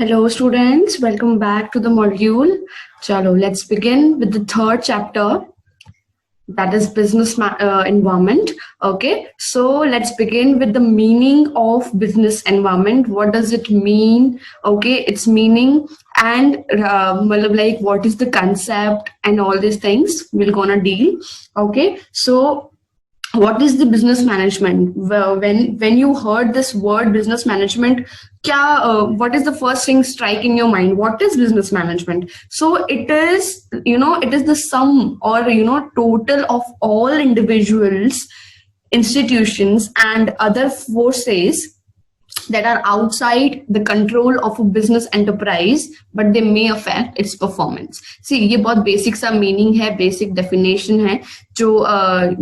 Hello students, welcome back to the module. Chalo, let's begin with the third chapter, that is business environment. Okay, so let's begin with the meaning of business environment. What does it mean? Okay, its meaning and like what is the concept and all these things we're gonna deal. Okay, so what is the business management? Well, when you heard this word business management, what is the first thing strike in your mind? What is business management? So it is, it is the sum or total of all individuals, institutions and other forces that are outside the control of a business enterprise, but they may affect its performance. See, ये बहुत basic सा meaning है, basic definition है जो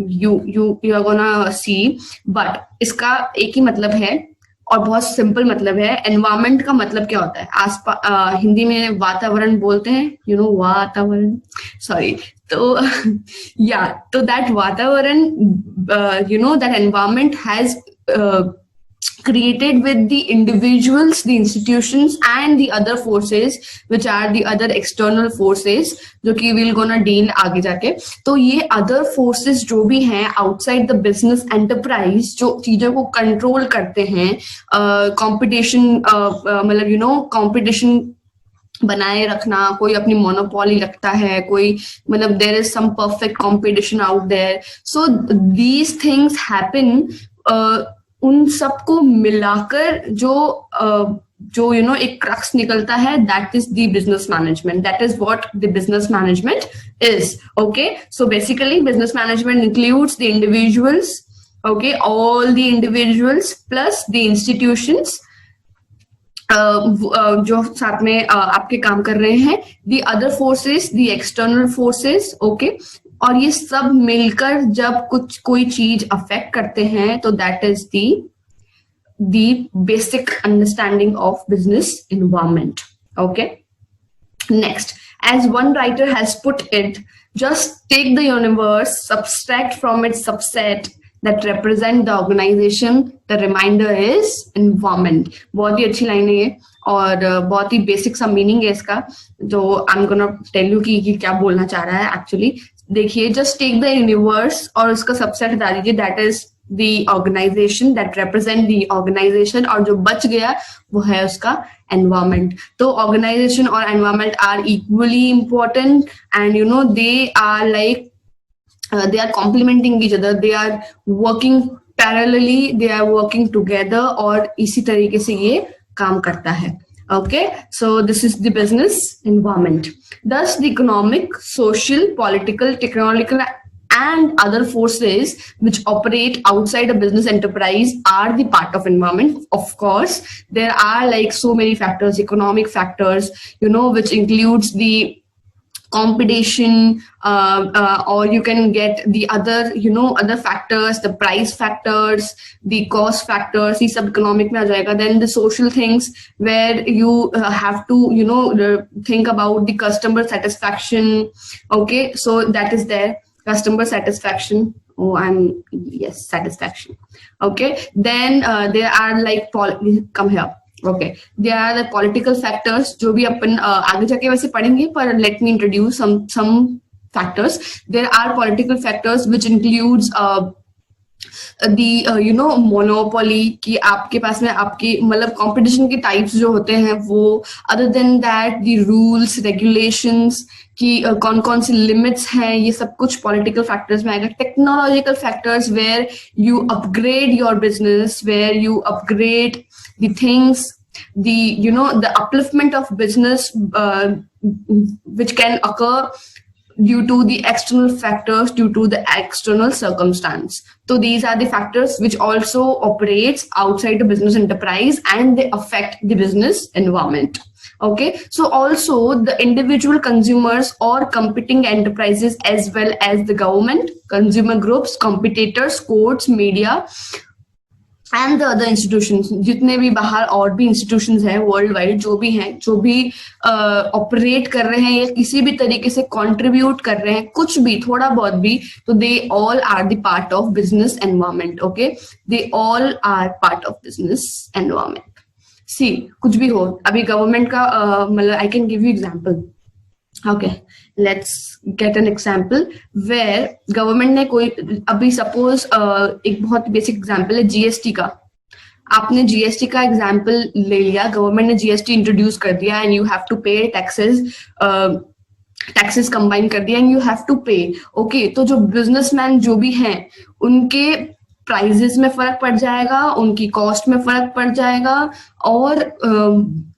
you are gonna see, but इसका एक ही मतलब है और बहुत सिंपल मतलब है. एनवायरमेंट का मतलब क्या होता है? हिंदी में वातावरण बोलते हैं, वातावरण, सॉरी. तो या तो दैट वातावरण, that environment has created with the individuals, the institutions and the other forces, which are the other external forces, जो कि we'll gonna deal आगे जाके. तो ये other forces जो भी हैं outside the business enterprise, जो चीजों को control करते हैं, competition, मतलब competition बनाए रखना, कोई अपनी मोनोपोली रखता है, कोई मतलब there is some perfect competition out there. So these things happen. उन सबको मिलाकर जो एक क्रक्स निकलता है, that is the business management. That is what the business management is. Okay, so basically business management includes the individuals, okay, all the individuals plus the institutions जो साथ में आपके काम कर रहे हैं, the other forces, the external forces, okay, और ये सब मिलकर जब कोई चीज अफेक्ट करते हैं, तो that is the basic understanding of business environment. Okay, next, as one writer has put it, just take the universe, subtract from its subset that represent the organization, the remainder is environment. बहुत ही अच्छी line है ये और बहुत ही basic सा meaning है इसका, जो I am gonna tell you कि क्या बोलना चाह रहा है एक्चुअली. देखिए, जस्ट टेक द यूनिवर्स और उसका सबसेट हटा दीजिए, that is the organisation, that represent the organisation, और जो बच गया वो है उसका एनवायरमेंट. तो ऑर्गेनाइजेशन और environment are equally important and they are like they are complementing each other, they are working parallelly, they are working together, और इसी तरीके से ये काम करता है. Okay, so this is the business environment. Thus the economic, social, political, technological and other forces which operate outside a business enterprise are the part of environment. Of course, there are like so many factors, economic factors, which includes the competition, or you can get the other other factors, the price factors, the cost factors, ये सब economic में आ जाएगा. Then the social things where you have to think about the customer satisfaction. Okay, so that is there, customer satisfaction. Yes, satisfaction. Okay, then there are like come here. Okay, there are the political factors जो भी अपन आगे जाके वैसे पढ़ेंगे, पर let me introduce some factors. There are political factors which includes the monopoly, कि आपके पास में आपकी मतलब competition के types जो होते हैं वो. Other than that, the rules, regulations, कि कौन कौन सी लिमिट्स हैं, ये सब कुछ पॉलिटिकल फैक्टर्स में आएगा. Technological factors where you upgrade your business, where you upgrade the things, the upliftment of business which can occur due to the external factors, due to the external circumstance. So these are the factors which also operates outside the business enterprise and they affect the business environment. Okay, so also the individual consumers or competing enterprises as well as the government, consumer groups, competitors, courts, media and the other institutions, जितने भी बाहर और भी institutions हैं world wide, जो भी हैं, जो भी ऑपरेट कर रहे हैं या किसी भी तरीके से कंट्रीब्यूट कर रहे हैं, कुछ भी थोड़ा बहुत भी, तो they all are the part of business environment. Okay, they all are part of business environment. सी कुछ भी हो, अभी गवर्नमेंट का मतलब I can give you example. Okay, let's get an example where government ने कोई, अभी सपोज एक बहुत बेसिक एग्जांपल है जीएसटी का. आपने जीएसटी का एग्जांपल ले लिया, गवर्नमेंट ने जीएसटी इंट्रोड्यूस कर दिया एंड यू हैव टू पे टैक्सेस, टैक्सेस कंबाइन कर दिया एंड यू हैव टू पे. ओके, तो जो बिजनेसमैन जो भी हैं उनके प्राइजेस में फर्क पड़ जाएगा, उनकी कॉस्ट में फर्क पड़ जाएगा, और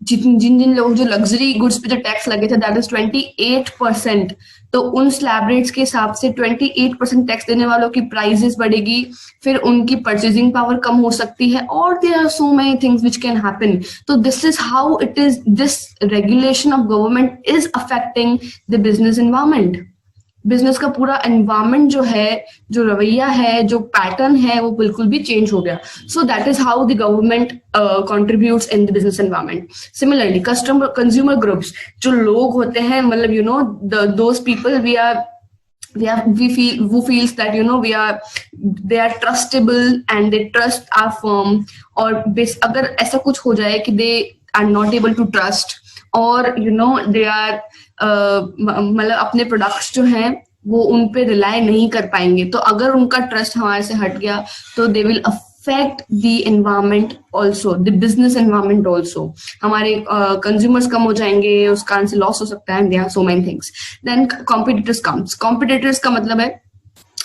जिन जिन जिन लोगों जो लग्जरी गुड्स पे जो टैक्स लगे थे दैट इज 28%, तो उन स्लैब रेट्स के हिसाब से 28% टैक्स देने वालों की प्राइजेस बढ़ेगी, फिर उनकी परचेजिंग पावर कम हो सकती है, और there are so many things which can happen. तो this is how it is, this regulation of government is affecting the business environment. Business का पूरा एनवायरमेंट जो है, जो रवैया है, जो पैटर्न है, वो बिल्कुल भी चेंज हो गया. सो that is how the government contributes in the business environment. Similarly customer consumer groups, जो लोग होते हैं, मतलब you know those people who feels that you know they are trustable and they trust our firm, और अगर ऐसा कुछ हो जाए कि they are not able to trust, और you know they are मतलब अपने प्रोडक्ट्स जो हैं वो उन पे रिलाय नहीं कर पाएंगे, तो अगर उनका ट्रस्ट हमारे से हट गया तो they will affect the environment also, the business environment also. हमारे कंज्यूमर्स कम हो जाएंगे, उसका से लॉस हो सकता है, there are so many things. Then competitors comes. Competitors का मतलब है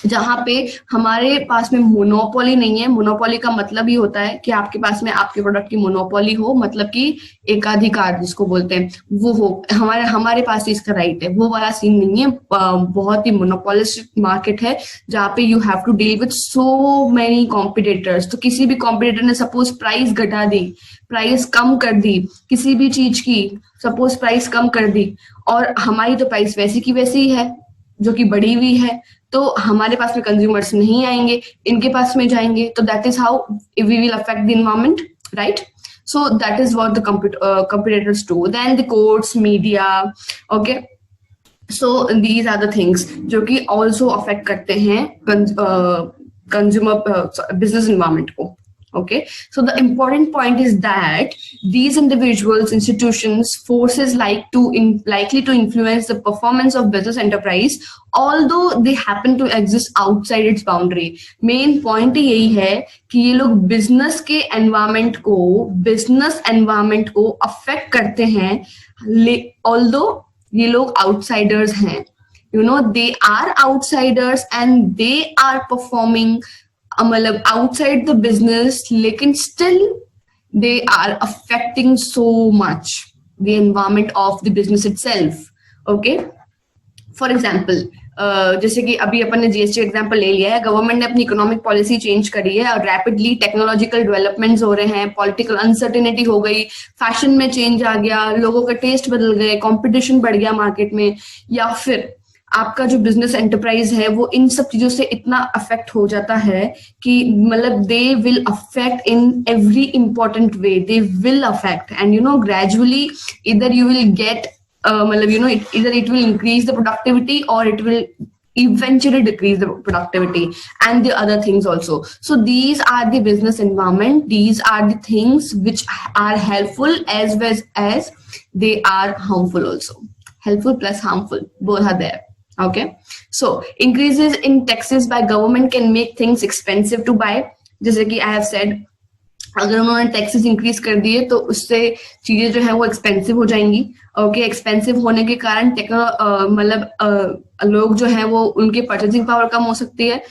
जहां पे हमारे पास में मोनोपोली नहीं है. मोनोपोली का मतलब ही होता है कि आपके पास में आपके प्रोडक्ट की मोनोपोली हो, मतलब कि एकाधिकार जिसको बोलते हैं वो हो, हमारे पास इसका राइट है. वो वाला सीन नहीं है. बहुत ही मोनोपोलिस्टिक मार्केट है जहाँ पे you have to deal with so many competitors. तो किसी भी कॉम्पिटिटर ने सपोज प्राइस घटा दी, प्राइस कम कर दी किसी भी चीज की, सपोज प्राइस कम कर दी, और हमारी तो प्राइस वैसी की वैसी ही है जो कि बढ़ी हुई है, तो हमारे पास में कंज्यूमर्स नहीं आएंगे, इनके पास में जाएंगे. तो that is how we will affect the environment, right? So that is what the competitors do. Then the courts, media, okay. So these are the things जो कि ऑल्सो अफेक्ट करते हैं कंज्यूमर बिजनेस एनवायरमेंट को. Okay, so the important point is that these individuals, institutions, forces likely to influence the performance of business enterprise, although they happen to exist outside its boundary. Main point यही है कि ये लोग business के environment को affect करते हैं, although ये लोग outsiders हैं. You know, they are outsiders and they are performing मतलब outside the business, लेकिन still they are affecting so much the environment of the business itself. Okay, for example, जैसे कि अभी अपन ने जीएसटी एग्जांपल ले लिया है, गवर्नमेंट ने अपनी इकोनॉमिक पॉलिसी चेंज करी है और रैपिडली टेक्नोलॉजिकल डेवलपमेंट्स हो रहे हैं, पॉलिटिकल अनसर्टेनिटी हो गई, फैशन में चेंज आ गया, लोगों का टेस्ट बदल गए, कंपटीशन बढ़ गया मार्केट में, या फिर आपका जो बिजनेस एंटरप्राइज है वो इन सब चीजों से इतना अफेक्ट हो जाता है कि मतलब they will affect in every important way. They will affect and you know gradually इधर यू विल गेट मतलब यू नो इधर it will increase the productivity और it will eventually decrease the productivity and the other things also. So these are the business environment, these are the things which are helpful as well as they are harmful also. Helpful plus harmful, both are there. Okay, so increases in taxes by government can make things expensive to buy. जैसे कि I have said, अगर उन्होंने taxes increase कर दिए तो उससे चीजें जो है वो एक्सपेंसिव हो जाएंगी. ओके, एक्सपेंसिव होने के कारण मतलब लोग जो है वो उनके परचेजिंग पावर कम हो सकती है,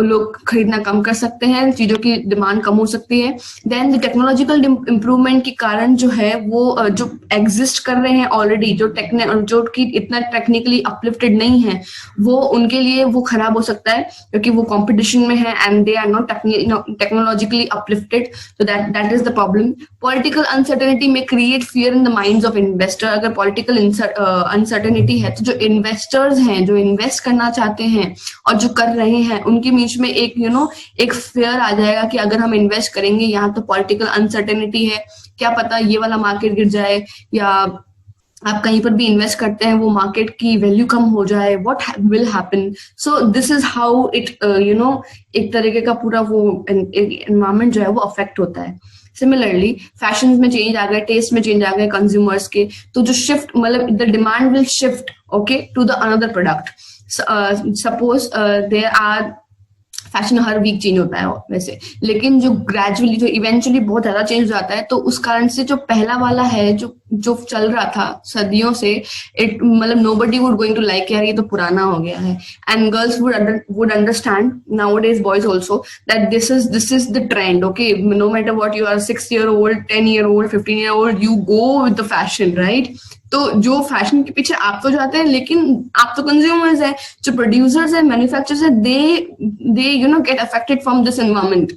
लोग खरीदना कम कर सकते हैं, चीजों की डिमांड कम हो सकती है. देन द टेक्नोलॉजिकल इम्प्रूवमेंट के कारण जो है वो जो एग्जिस्ट कर रहे हैं ऑलरेडी, जो कि इतना टेक्निकली अपलिफ्टेड नहीं है, वो उनके लिए वो खराब हो सकता है क्योंकि वो कंपटीशन में है and they are not technologically uplifted. तो that is the problem. Political uncertainty में create fear in the minds of investor. अगर पॉलिटिकल अनसर्टेनिटी है तो जो इन्वेस्टर्स हैं, जो इन्वेस्ट करना चाहते हैं और जो कर रहे हैं, उनके बीच में एक एक फियर आ जाएगा कि अगर हम इन्वेस्ट करेंगे यहाँ तो पॉलिटिकल अनसर्टेनिटी है, क्या पता ये वाला मार्केट गिर जाए, या आप कहीं पर भी इन्वेस्ट करते हैं वो मार्केट की वैल्यू कम हो जाए, what will happen. So this is how it एक तरीके का पूरा वो एनवायरमेंट जो है वो अफेक्ट होता है. सिमिलरली फैशन में चेंज आ गए, टेस्ट में चेंज आ गए कंज्यूमर्स के, तो जो शिफ्ट मतलब the demand will shift okay to the another product. Suppose there are fashion हर वीक चेंज होता है वैसे, लेकिन जो ग्रेजुअली जो इवेंचुअली बहुत ज्यादा चेंज हो जाता है, तो उस कारण से जो पहला वाला है जो जो चल रहा था सदियों से, इट मतलब nobody would going to like यार ये तो पुराना हो गया है. And girls would understand nowadays, boys also, that this is the trend. Okay, no matter what you are, 6-year-old, 10-year-old, 15-year-old, you go with the fashion, right? तो जो fashion के पीछे आप तो जाते हैं, लेकिन आप तो कंज्यूमर्स हैं, जो प्रोड्यूसर्स हैं, मैन्युफैक्चरर्स हैं, they you know get affected from this environment.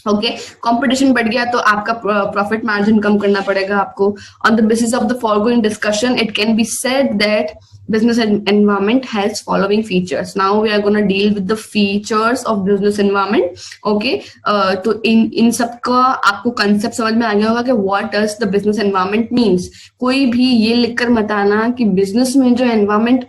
Okay, competition बढ़ गया तो आपका प्रॉफिट मार्जिन कम करना पड़ेगा आपको. On the basis of the forgoing discussion, it can be said that business environment has following features. Now we are going to deal with the features of business environment. Okay, तो इन सब का आपको concept समझ में आ गया होगा कि what does the business environment means. कोई भी ये लिखकर मत आना कि बिजनेस में जो एनवायरमेंट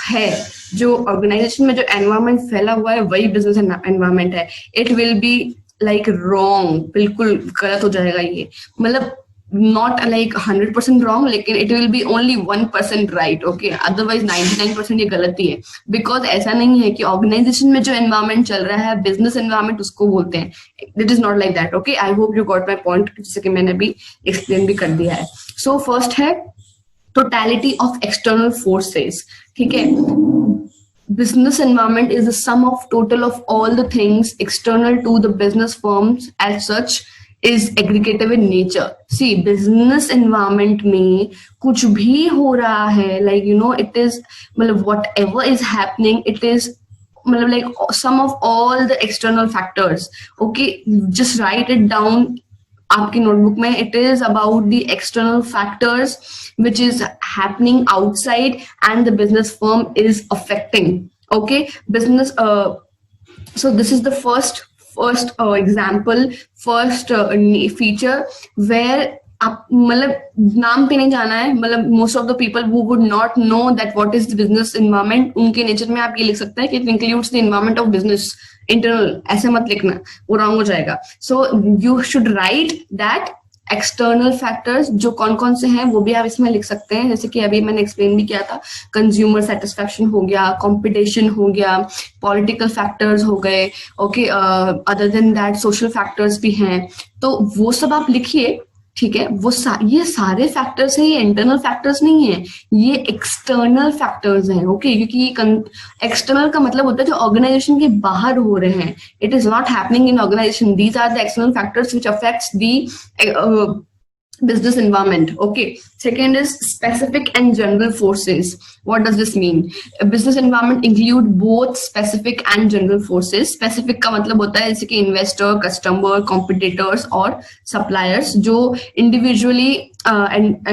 है, जो ऑर्गेनाइजेशन में जो एनवायरमेंट फैला हुआ है वही बिजनेस एनवायरमेंट है. It will be like wrong, बिल्कुल गलत हो जाएगा ये. मतलब not like 100% wrong, लेकिन it will be only 1% right. Okay, otherwise 99% ये गलती है. Because ऐसा नहीं है कि ऑर्गेनाइजेशन में जो एनवायरमेंट चल रहा है बिजनेस एनवायरमेंट उसको बोलते हैं. It is not like that. Okay, I hope you got my point, जैसे कि मैंने अभी एक्सप्लेन भी कर दिया है. So first है totality of external forces. ठीक है, business environment is the sum of total of all the things external to the business firms as such is aggregative in nature. See, business environment में कुछ भी हो रहा है, like you know, it is मतलब whatever is happening, it is मतलब like sum of all the external factors. Okay, just write it down आपकी notebook में. It is about the external factors which is happening outside and the business firm is affecting. Okay, business. So this is the first example, first feature where आप मतलब नाम पे नहीं जाना है. मतलब most of the people who would not know that what is the business environment, उनके nature में आप ये लिख सकते हैं कि it includes the environment of business internal. ऐसे मत लिखना, वो रॉन्ग हो जाएगा. So you should write that external factors जो कौन कौन से हैं वो भी आप इसमें लिख सकते हैं. जैसे कि अभी मैंने एक्सप्लेन भी किया था, कंज्यूमर सेटिस्फैक्शन हो गया, कंपटीशन हो गया, पॉलिटिकल फैक्टर्स हो गए. Okay, other than that social factors भी हैं, तो वो सब आप लिखिए. ठीक है, वो ये सारे फैक्टर्स हैं, ये इंटरनल फैक्टर्स नहीं है, ये एक्सटर्नल फैक्टर्स हैं. ओके, क्योंकि एक्सटर्नल का मतलब होता है जो ऑर्गेनाइजेशन के बाहर हो रहे हैं. It is not happening in organisation. These are the external factors which affects the business environment. Okay, second is specific and general forces. What does this mean? A business environment include both specific and general forces. Specific का मतलब होता है जैसे कि investor, customer, competitors और suppliers जो individually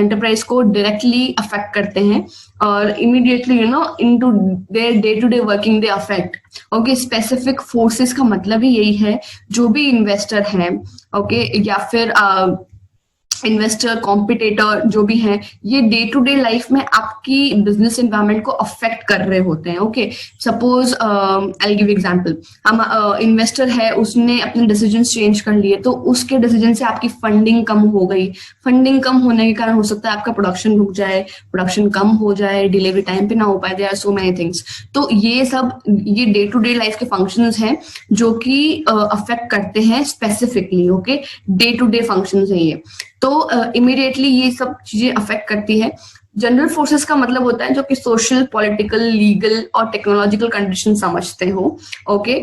enterprise को directly affect करते हैं और immediately you know into their day-to-day working they affect. Okay, specific forces का मतलब ही यही है, जो भी investor हैं, okay, या फिर इन्वेस्टर, कॉम्पिटिटर जो भी हैं, ये डे टू डे लाइफ में आपकी बिजनेस एनवायरनमेंट को अफेक्ट कर रहे होते हैं. Okay, suppose I give example, हम इन्वेस्टर है, उसने अपने डिसीजंस चेंज कर लिए, तो उसके डिसीजन से आपकी फंडिंग कम हो गई. फंडिंग कम होने के कारण हो सकता है आपका प्रोडक्शन रुक जाए, प्रोडक्शन कम हो जाए, डिलीवरी टाइम पे ना हो पाए. There are so many things. तो ये सब ये डे टू डे लाइफ के फंक्शंस हैं जो कि अफेक्ट करते हैं specifically. Okay, day to day functions हैं ये, तो इमीडिएटली ये सब चीजें अफेक्ट करती है. जनरल फोर्सेस का मतलब होता है जो कि सोशल, पॉलिटिकल, लीगल और टेक्नोलॉजिकल कंडीशन समझते हो. Okay,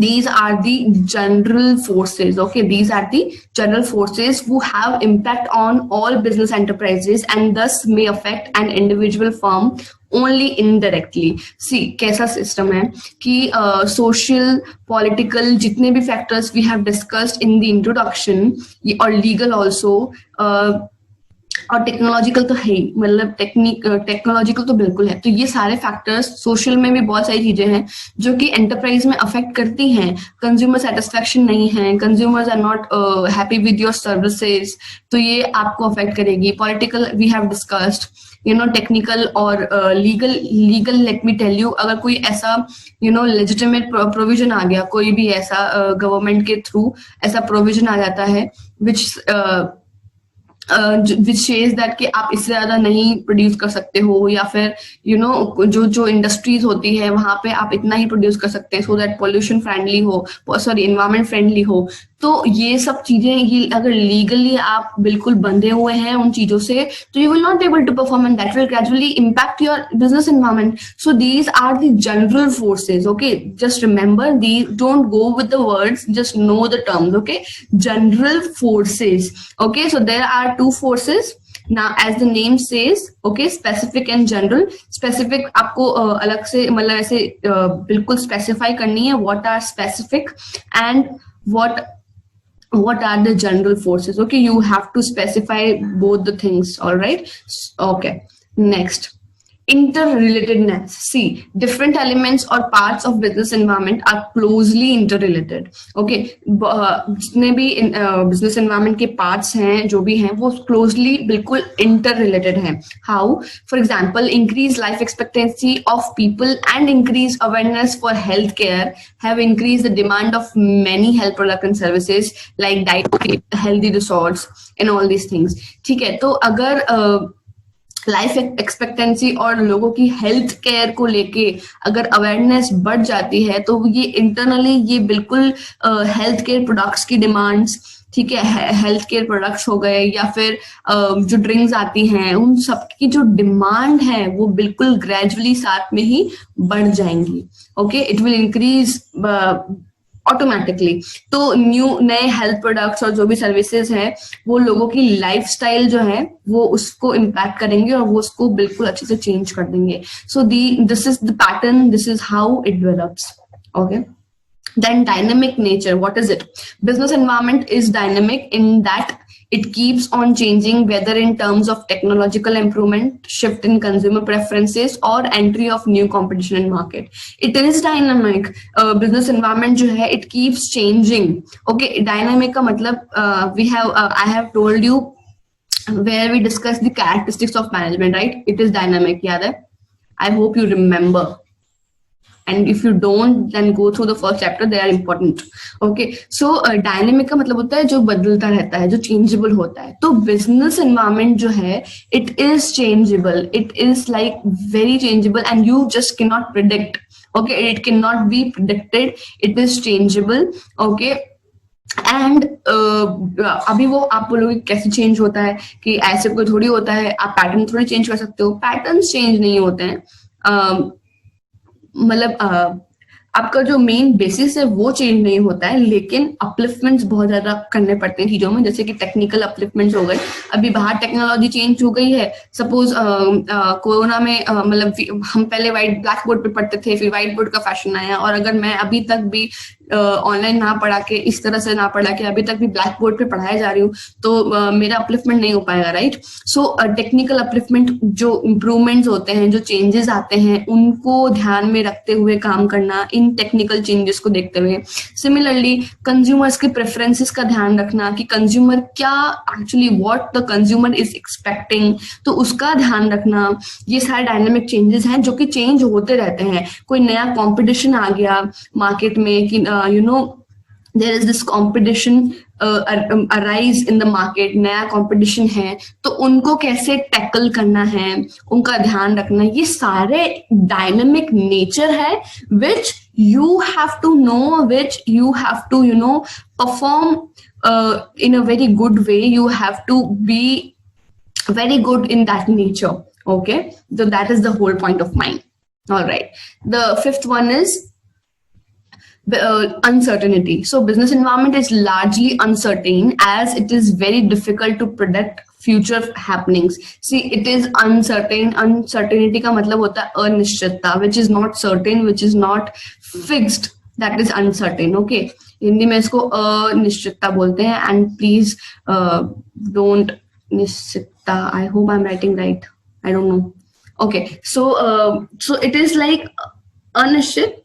these are the general forces. Okay, these are the general forces who have impact on all business enterprises and thus may affect an individual firm only indirectly. See, कैसा system है कि social, political जितने भी factors we have discussed in the introduction और legal also और technological तो है ही, मतलब टेक्नोलॉजिकल तो बिल्कुल है। तो ये सारे फैक्टर्स, सोशल में भी बहुत सारी चीजें हैं जो कि एंटरप्राइज में अफेक्ट करती हैं। कंज्यूमर सेटिस्फेक्शन नहीं है, consumers are not happy with your services, तो ये आपको अफेक्ट करेगी। Political we have discussed, technical और legal let me tell you, अगर कोई ऐसा लेजिटिमेट प्रोविजन आ गया, कोई भी ऐसा गवर्नमेंट के थ्रू ऐसा प्रोविजन आ जाता है विच विच सेज दैट कि आप इससे ज्यादा नहीं प्रोड्यूस कर सकते हो, या फिर जो इंडस्ट्रीज होती है वहां पे आप इतना ही प्रोड्यूस कर सकते हैं, सो दैट पोल्यूशन फ्रेंडली हो, सॉरी एनवायरमेंट फ्रेंडली हो। तो ये सब चीजें, ये अगर लीगली आप बिल्कुल बंधे हुए हैं उन चीजों से, तो you will not be able to perform and that will gradually impact your business environment. So these are the general forces, okay, just remember the, don't go with the words, just know the terms, okay, general forces, okay, so there are two forces. Now as the name says, okay, specific and general. Specific आपको अलग से, मतलब ऐसे बिल्कुल specify करनी है what are specific and what are the general forces, okay, you have to specify both the things, all right? Okay, next, interrelatedness. See, different elements or parts of business environment are closely interrelated, okay, जितने भी business environment के parts हैं, जो भी हैं, वो closely बिल्कुल interrelated हैं। How? For example, increased life expectancy of people and increased awareness for healthcare have increased the demand of many health products and services like diet, healthy resorts and all these things, ठीक है? तो अगर life expectancy और लोगों की health care को लेके अगर अवेयरनेस बढ़ जाती है, तो ये इंटरनली ये बिल्कुल हेल्थ केयर प्रोडक्ट्स की डिमांड्स, ठीक है, हेल्थ केयर प्रोडक्ट्स हो गए या फिर जो ड्रिंक्स आती हैं, उन सब की जो डिमांड है वो बिल्कुल ग्रेजुअली साथ में ही बढ़ जाएंगी, okay, it will increase automatically. तो नए हेल्थ प्रोडक्ट्स और जो भी सर्विसेज हैं वो लोगों की लाइफस्टाइल जो है वो उसको इम्पैक्ट करेंगे और वो उसको बिल्कुल अच्छे से चेंज कर देंगे। So this is the pattern, this is how it develops, okay. Then dynamic nature, what is it? Business environment is dynamic in that it keeps on changing, whether in terms of technological improvement, shift in consumer preferences, or entry of new competition in market. It is dynamic. Business environment जो है, it keeps changing. Okay, dynamic का मतलब I have told you where we discussed the characteristics of management, right? It is dynamic. याद है? I hope you remember. And if you don't, then go through the first chapter, they are important, okay? So dynamic का मतलब होता है जो बदलता रहता है, जो changeable होता है। तो business environment जो है, it is changeable, it is like very changeable and you just cannot predict, okay, it cannot be predicted, it is changeable, okay। And अभी वो आप बोलोगे कैसे चेंज होता है, कि ऐसे कोई थोड़ी होता है, आप पैटर्न थोड़ी चेंज कर सकते हो, पैटर्न्स चेंज नहीं होते हैं, मतलब आपका जो मेन बेसिस है वो चेंज नहीं होता है, लेकिन अपलिफ्टमेंट्स बहुत ज्यादा करने पड़ते हैं चीजों में, जैसे कि टेक्निकल अपलिफ्टमेंट्स हो गए। अभी बाहर टेक्नोलॉजी चेंज हो गई है, सपोज कोरोना में मतलब हम पहले ब्लैक बोर्ड पे पढ़ते थे, फिर व्हाइट बोर्ड का फैशन आया, और अगर मैं अभी तक भी ऑनलाइन ना पढ़ा के, इस तरह से ना पढ़ा के अभी तक भी ब्लैक बोर्ड पे पढ़ाया जा रही हूँ, तो मेरा अपलिफ्टमेंट नहीं हो पाएगा, राइट? सो टेक्निकल अपलिफ्टमेंट, जो इम्प्रूवमेंट्स होते हैं, जो चेंजेस आते हैं, उनको ध्यान में रखते हुए काम करना, इन टेक्निकल चेंजेस को देखते हुए। सिमिलरली कंज्यूमर्स के प्रेफरेंसेस का ध्यान रखना कि कंज्यूमर क्या actually what the consumer is expecting, तो उसका ध्यान रखना। ये सारे डायनामिक चेंजेस हैं जो कि चेंज होते रहते हैं। कोई नया कॉम्पिटिशन आ गया मार्केट में कि there is this competition arise in the market, नया कंपटीशन है, तो उनको कैसे टैकल करना है, उनका ध्यान रखना, ये सारे डायनामिक नेचर है which you have to know, which you have to perform in a very good way. You have to be very good in that nature, okay? So that is the whole point of mine. All right, the fifth one is uncertainty. So business environment is largely uncertain as it is very difficult to predict future happenings. See, it is uncertain. Uncertainty का मतलब होता है अनिश्चितता, which is not certain, which is not fixed, that is uncertain, okay? Hindi में इसको अनिश्चितता बोलते हैं, and please don't निश्चितता I hope I'm writing right. I don't know. Okay, so it is like unniश्चित,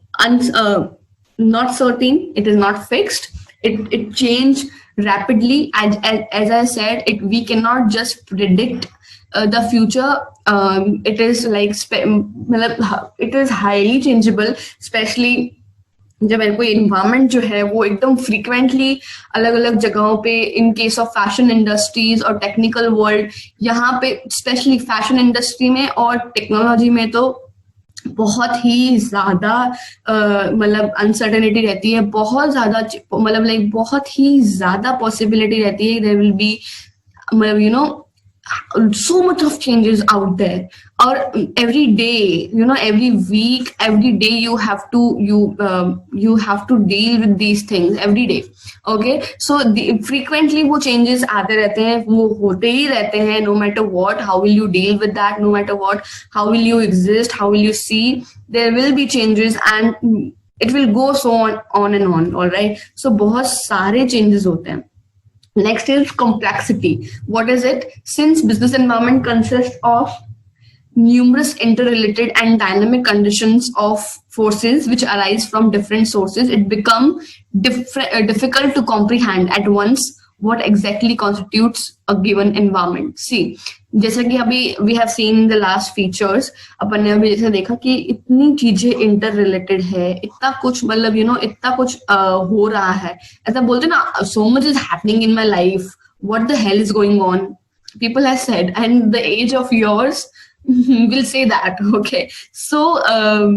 not certain. It is not fixed. It change rapidly. As I said, we cannot just predict the future. It is like it is highly changeable, especially जब मेरे को environment जो है वो एकदम frequently अलग अलग जगहों पे, in case of fashion industries और टेक्निकल वर्ल्ड, यहाँ पे स्पेशली फैशन इंडस्ट्री में और टेक्नोलॉजी में तो बहुत ही ज्यादा मतलब अनसर्टेनिटी रहती है, बहुत ज्यादा मतलब लाइक बहुत ही ज्यादा पॉसिबिलिटी रहती है देयर विल बी मतलब so much of changes out there, or every day, every week, every day you have to you have to deal with these things every day. Okay, so frequently वो changes आते रहते हैं, वो होते ही रहते हैं. No matter what, how will you deal with that? No matter what, how will you exist? How will you see? There will be changes and it will go so on and on. All right, so बहुत सारे changes होते हैं. Next is complexity. What is it? Since business environment consists of numerous interrelated and dynamic conditions of forces which arise from different sources, it becomes difficult to comprehend at once what exactly constitutes a given environment. See, जैसा कि अभी we have seen in the last features, अपन ने अभी जैसे देखा कि इतनी चीजें इंटररिलेटेड है, इतना कुछ मतलब इतना कुछ हो रहा है, ऐसा बोलते ना, so much is happening in my life, what the hell is going on, people have said, and the age of yours will say that. Okay, so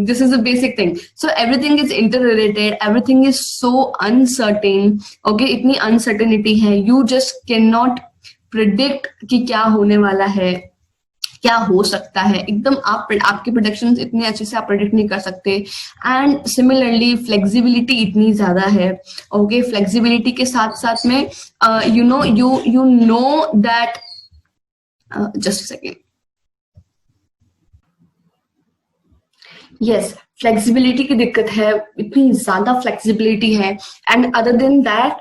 this is a basic thing. So everything is interrelated, everything is so uncertain. Okay, इतनी uncertainty है, you just cannot predict कि क्या होने वाला है, क्या हो सकता है, एकदम आपके प्रोडक्शंस इतने अच्छे से आप प्रेडिक्ट नहीं कर सकते. एंड सिमिलरली फ्लेक्सिबिलिटी इतनी ज्यादा है. ओके, फ्लेक्सिबिलिटी के साथ साथ में you know that just a second. Yes, flexibility की दिक्कत है, इतनी ज्यादा फ्लेक्सिबिलिटी है. And other than that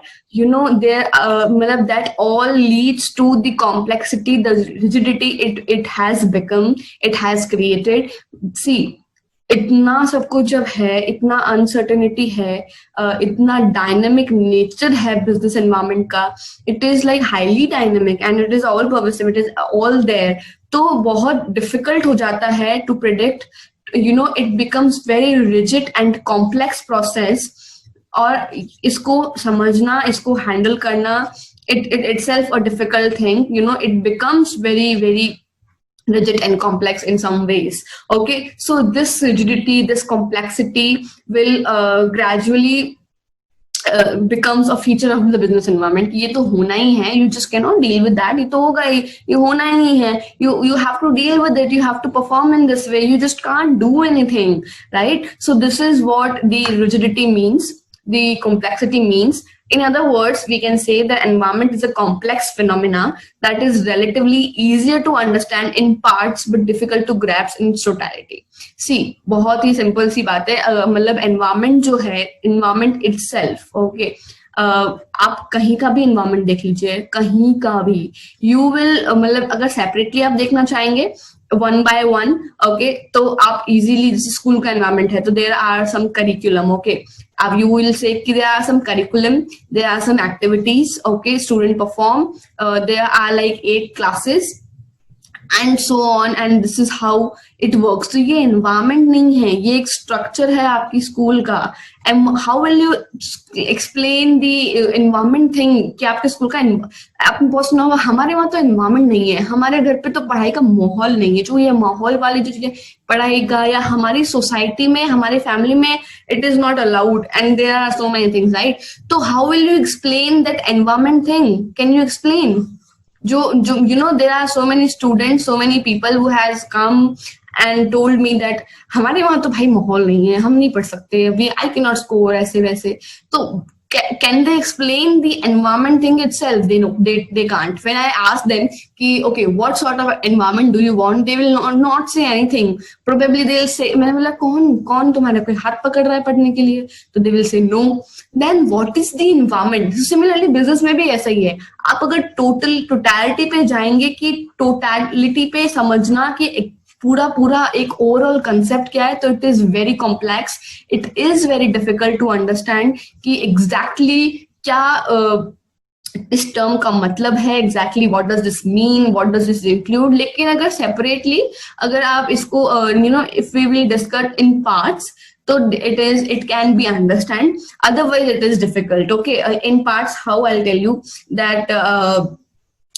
there मतलब that all leads to the complexity, the rigidity it has become, it has created. See, इतना सब कुछ जब है, इतना अनसर्टेनिटी है, इतना डायनेमिक नेचर है बिजनेस एनवायरनमेंट का, it is like highly dynamic and it is all pervasive, it is all there. तो बहुत डिफिकल्ट हो जाता है to predict. It becomes very rigid and complex process, और इसको समझना, इसको handle करना, it itself a difficult thing. It becomes very very rigid and complex in some ways. Okay, so this rigidity, this complexity will gradually becomes a feature of the business environment. ये तो होना ही है, you just cannot deal with that. ये तो होगा ही, ये होना ही है. You have to deal with it, you have to perform in this way, you just can't do anything, right? So this is what the rigidity means, the complexity means. In other words, we can say the environment is a complex phenomena that is relatively easier to understand in parts but difficult to grasp in its totality. See, बहुत ही simple सी बात है. मतलब environment जो है, environment itself, okay, आप कहीं का भी environment देख लीजिए, कहीं का भी, you will मतलब अगर separately आप देखना चाहेंगे one by one, okay, तो आप easily, जैसे स्कूल का environment है तो there are some curriculum, okay, you will say कि there are some curriculum, there are some activities, okay, student perform, there are like 8 classes and so on, and this is how it works. तो ये environment नहीं है, ये एक structure है आपकी school का. And how will you explain the environment thing कि आपके स्कूल का, आपने बहुत सुना होगा हमारे वहाँ तो environment नहीं है, हमारे घर पे तो पढ़ाई का माहौल नहीं है. जो ये माहौल वाली जो चीजें पढ़ाई का, या हमारी सोसाइटी में, हमारे फैमिली में it is not allowed, and there are so many things, right? तो how will you explain that environment thing? Can you explain? जो there are so many students, so many people who has come and told me that हमारे वहाँ तो भाई माहौल नहीं है, हम नहीं पढ़ सकते, I cannot score ऐसे वैसे. तो can they explain the environment thing itself? They know, they can't. When I ask them ki okay, what sort of environment do you want, they will not say anything. Probably they'll say, मैंने बोला कौन तुम्हारा कोई हाथ पकड़ रहा है पढ़ने के लिए, तो they will say no. Then what is the environment? Similarly business में भी ऐसा ही है. आप अगर totality पे जाएंगे कि totality पे समझना कि पूरा एक ओवरऑल कंसेप्ट क्या है, तो it is very complex, it is very difficult to understand कि एग्जैक्टली क्या इस टर्म का मतलब है, exactly what does this mean, what does this include. लेकिन अगर सेपरेटली अगर आप इसको if we will discuss in parts, तो it can be understand, otherwise it is difficult. Okay, in parts how I'll tell you that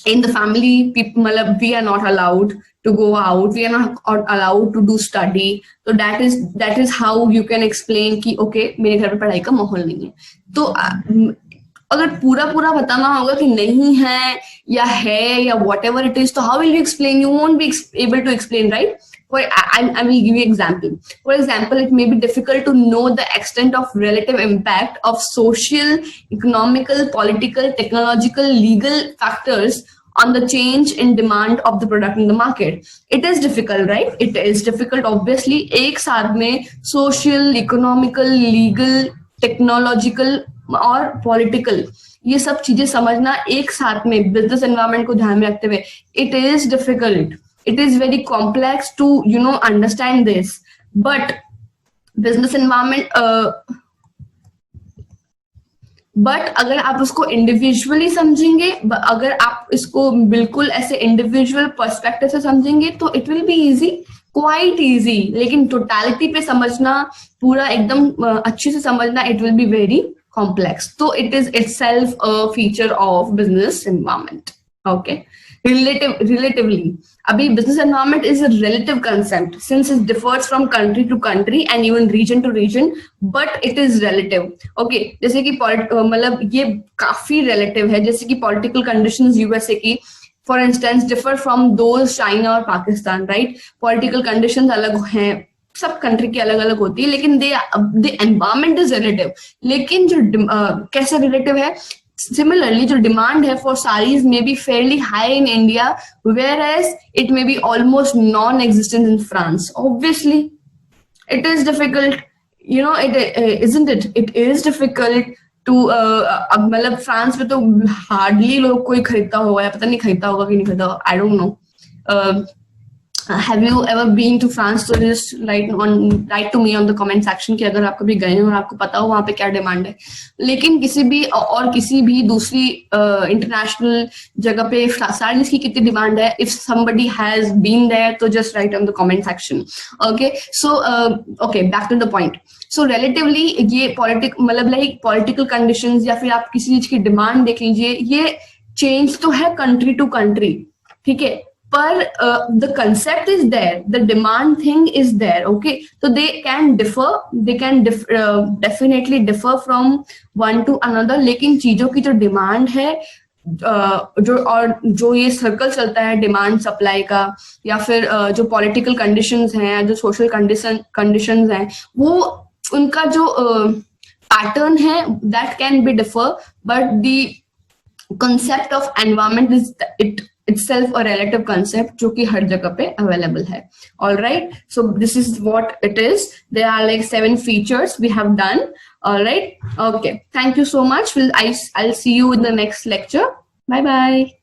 in the family people, we are not allowed to go out, we are not allowed to do study, so that is how you can explain कि okay मेरे घर पे पढ़ाई का माहौल नहीं है. तो अगर पूरा बताना होगा कि नहीं है या whatever it is, so how will you explain? You won't be able to explain, right? I will give you example. For example, it may be difficult to know the extent of relative impact of social, economical, political, technological, legal factors on the change in demand of the product in the market. It is difficult, right? It is difficult, obviously. एक साथ में social, economical, legal, technological और political ये सब चीजें समझना एक साथ में business environment को ध्यान में रखते हुए, it is difficult. It is very complex to understand this, but business environment but अगर आप उसको इंडिविजुअली समझेंगे, अगर आप इसको बिल्कुल ऐसे इंडिविजुअल पर्सपेक्टिव से समझेंगे, तो it will be easy, quite easy. लेकिन टोटलिटी पे समझना, पूरा एकदम अच्छे से समझना, it will be very complex. तो it is itself a feature of business environment. Okay, relatively, abhi business environment is a relative concept since it differs from country to country and even region to region, but it is relative. Okay, जैसे कि मतलब ये काफी relative है, जैसे कि political conditions USA की for instance differ from those China और Pakistan, right? Political conditions अलग हैं, सब कंट्री की अलग अलग होती है, लेकिन the environment is relative. लेकिन जो कैसे relative है, similarly जो demand है for sarees may be fairly high in India, whereas it may be almost non-existent in France. Obviously it is difficult, isn't it? It is difficult to मतलब France में तो hardly लोग कोई खरीदता होगा, या पता नहीं खरीदता होगा कि नहीं खरीदता होगा, I don't know. Have you ever been to France? So just write to me on the comment section कि अगर आप कभी गए हो और आपको पता हो वहाँ पे क्या डिमांड है. लेकिन किसी भी दूसरी इंटरनेशनल जगह पे साड़ीज की कितनी डिमांड है, if somebody has been there, तो just write on the comment section. Okay, so okay, back to the point. So relatively ये मतलब like political conditions या फिर आप किसी चीज की डिमांड देख लीजिए, ये चेंज तो है कंट्री टू कंट्री, ठीक है, पर the concept is there, the demand thing is there. Okay, so they can definitely differ from one to another, लेकिन चीजों की जो डिमांड है, जो ये सर्कल चलता है डिमांड सप्लाई का, या फिर जो पॉलिटिकल कंडीशंस हैं, जो सोशल कंडीशंस हैं, वो उनका जो पैटर्न है, that can be differ, but the concept of environment is itself a relative concept जो कि हर जगह पे available है. All right, so this is what it is. There are like 7 features we have done. All right, okay, thank you so much. I'll see you in the next lecture. Bye bye.